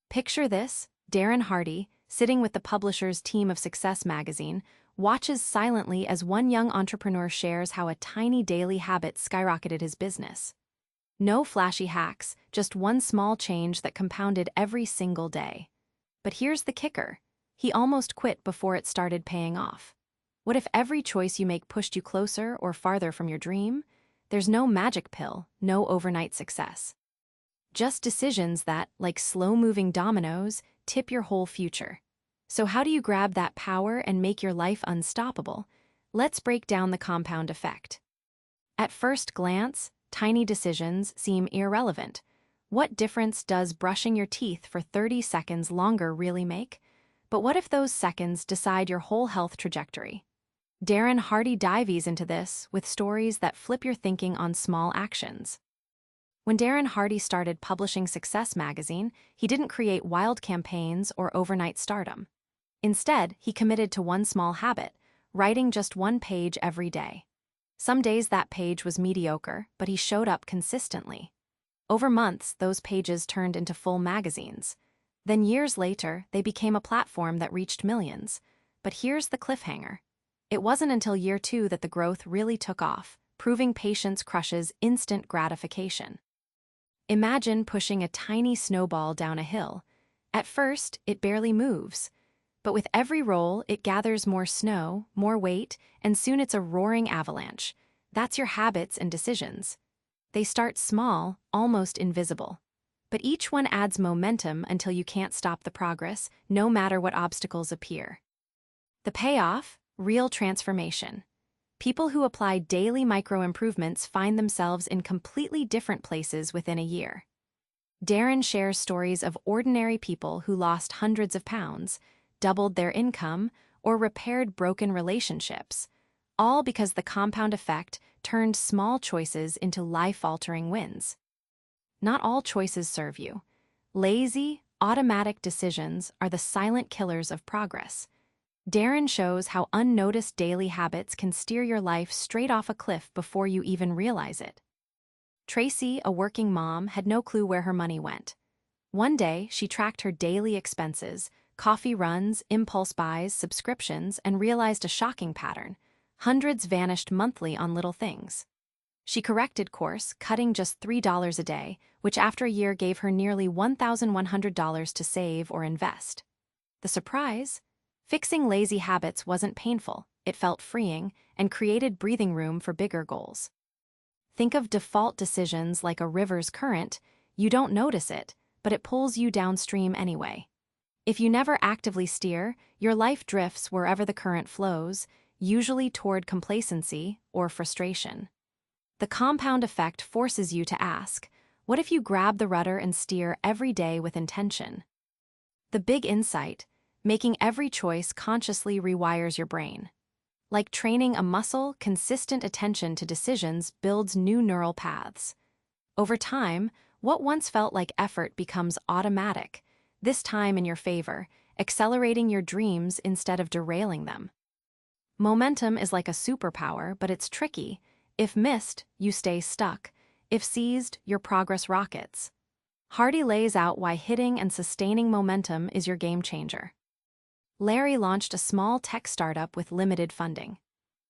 Picture this: Darren Hardy, sitting with the publisher's team of Success magazine, watches silently as one young entrepreneur shares how a tiny daily habit skyrocketed his business. No flashy hacks, just one small change that compounded every single day. But here's the kicker: he almost quit before it started paying off. What if every choice you make pushed you closer or farther from your dream? There's no magic pill, no overnight success. Just decisions that, like slow-moving dominoes, tip your whole future. So how do you grab that power and make your life unstoppable? Let's break down the compound effect. At first glance, tiny decisions seem irrelevant. What difference does brushing your teeth for 30 seconds longer really make? But what if those seconds decide your whole health trajectory? Darren Hardy dives into this with stories that flip your thinking on small actions. When Darren Hardy started publishing Success magazine, he didn't create wild campaigns or overnight stardom. Instead, he committed to one small habit: writing just one page every day. Some days that page was mediocre, but he showed up consistently. Over months, those pages turned into full magazines. Then years later, they became a platform that reached millions. But here's the cliffhanger: it wasn't until year 2 that the growth really took off, proving patience crushes instant gratification. Imagine pushing a tiny snowball down a hill. At first, it barely moves. But with every roll, it gathers more snow, more weight, and soon it's a roaring avalanche. That's your habits and decisions. They start small, almost invisible. But each one adds momentum until you can't stop the progress, no matter what obstacles appear. The payoff? Real transformation. People who apply daily micro-improvements find themselves in completely different places within a year. Darren shares stories of ordinary people who lost hundreds of pounds, doubled their income, or repaired broken relationships, all because the compound effect turned small choices into life-altering wins. Not all choices serve you. Lazy, automatic decisions are the silent killers of progress. Darren shows how unnoticed daily habits can steer your life straight off a cliff before you even realize it. Tracy, a working mom, had no clue where her money went. One day, she tracked her daily expenses: coffee runs, impulse buys, subscriptions, and realized a shocking pattern: hundreds vanished monthly on little things. She corrected course, cutting just $3 a day, which after a year gave her nearly $1,100 to save or invest. The surprise? Fixing lazy habits wasn't painful, it felt freeing, and created breathing room for bigger goals. Think of default decisions like a river's current. You don't notice it, but it pulls you downstream anyway. If you never actively steer, your life drifts wherever the current flows, usually toward complacency or frustration. The compound effect forces you to ask, what if you grab the rudder and steer every day with intention? The big insight: making every choice consciously rewires your brain. Like training a muscle, consistent attention to decisions builds new neural paths. Over time, what once felt like effort becomes automatic, this time in your favor, accelerating your dreams instead of derailing them. Momentum is like a superpower, but it's tricky. If missed, you stay stuck. If seized, your progress rockets. Hardy lays out why hitting and sustaining momentum is your game changer. Larry launched a small tech startup with limited funding.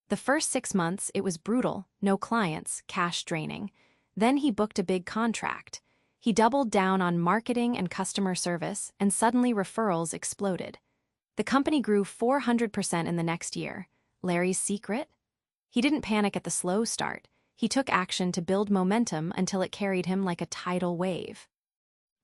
The first 6 months, it was brutal: no clients, cash draining. Then he booked a big contract. He doubled down on marketing and customer service, and suddenly referrals exploded. The company grew 400% in the next year. Larry's secret? He didn't panic at the slow start. He took action to build momentum until it carried him like a tidal wave.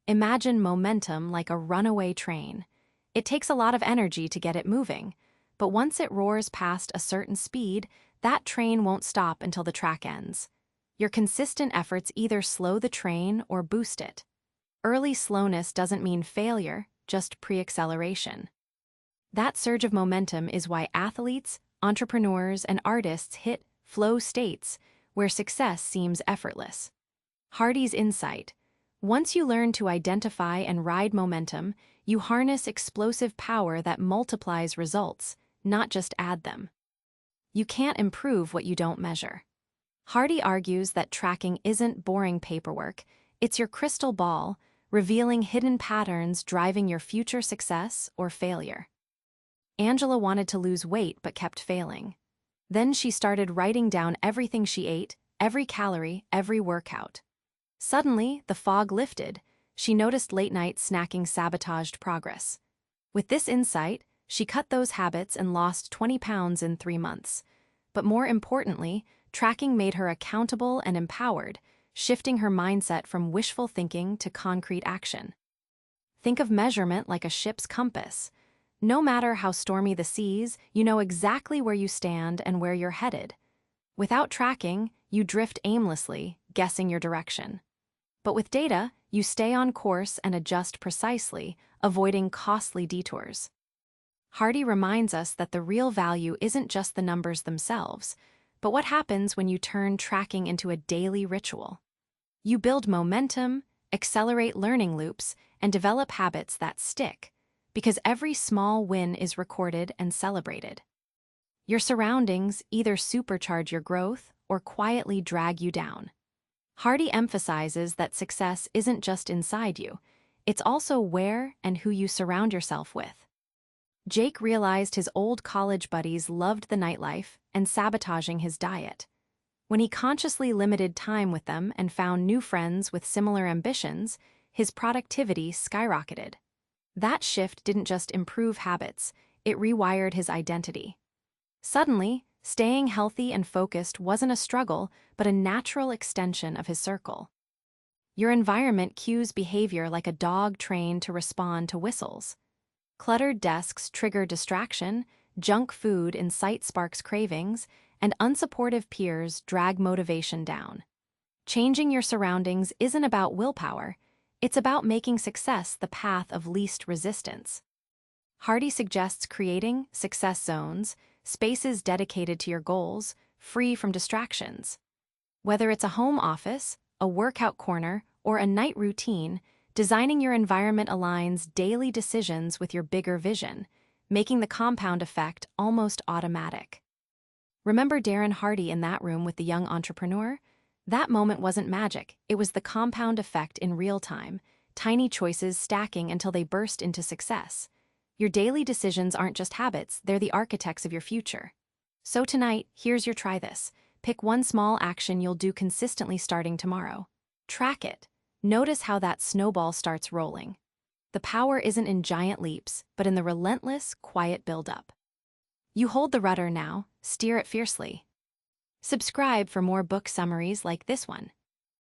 Imagine momentum like a runaway train. It takes a lot of energy to get it moving, but once it roars past a certain speed, that train won't stop until the track ends. Your consistent efforts either slow the train or boost it. Early slowness doesn't mean failure, just pre-acceleration. That surge of momentum is why athletes, entrepreneurs, and artists hit flow states where success seems effortless. Hardy's insight: once you learn to identify and ride momentum, you harness explosive power that multiplies results, not just add them. You can't improve what you don't measure. Hardy argues that tracking isn't boring paperwork, it's your crystal ball, revealing hidden patterns driving your future success or failure. Angela wanted to lose weight but kept failing. Then she started writing down everything she ate, every calorie, every workout. Suddenly, the fog lifted. She noticed late-night snacking sabotaged progress. With this insight, she cut those habits and lost 20 pounds in 3 months. But more importantly, tracking made her accountable and empowered, shifting her mindset from wishful thinking to concrete action. Think of measurement like a ship's compass. No matter how stormy the seas, you know exactly where you stand and where you're headed. Without tracking, you drift aimlessly, guessing your direction. But with data, you stay on course and adjust precisely, avoiding costly detours. Hardy reminds us that the real value isn't just the numbers themselves, but what happens when you turn tracking into a daily ritual. You build momentum, accelerate learning loops, and develop habits that stick, because every small win is recorded and celebrated. Your surroundings either supercharge your growth or quietly drag you down. Hardy emphasizes that success isn't just inside you, it's also where and who you surround yourself with. Jake realized his old college buddies loved the nightlife and sabotaging his diet. When he consciously limited time with them and found new friends with similar ambitions, his productivity skyrocketed. That shift didn't just improve habits, it rewired his identity. Suddenly, staying healthy and focused wasn't a struggle, but a natural extension of his circle. Your environment cues behavior like a dog trained to respond to whistles. Cluttered desks trigger distraction, junk food incites sparks cravings, and unsupportive peers drag motivation down. Changing your surroundings isn't about willpower, it's about making success the path of least resistance. Hardy suggests creating success zones, spaces dedicated to your goals, free from distractions. Whether it's a home office, a workout corner, or a night routine, designing your environment aligns daily decisions with your bigger vision, making the compound effect almost automatic. Remember Darren Hardy in that room with the young entrepreneur? That moment wasn't magic, it was the compound effect in real time, tiny choices stacking until they burst into success. Your daily decisions aren't just habits, they're the architects of your future. So tonight, here's your try this. Pick one small action you'll do consistently starting tomorrow. Track it. Notice how that snowball starts rolling. The power isn't in giant leaps, but in the relentless, quiet buildup. You hold the rudder now, steer it fiercely. Subscribe for more book summaries like this one.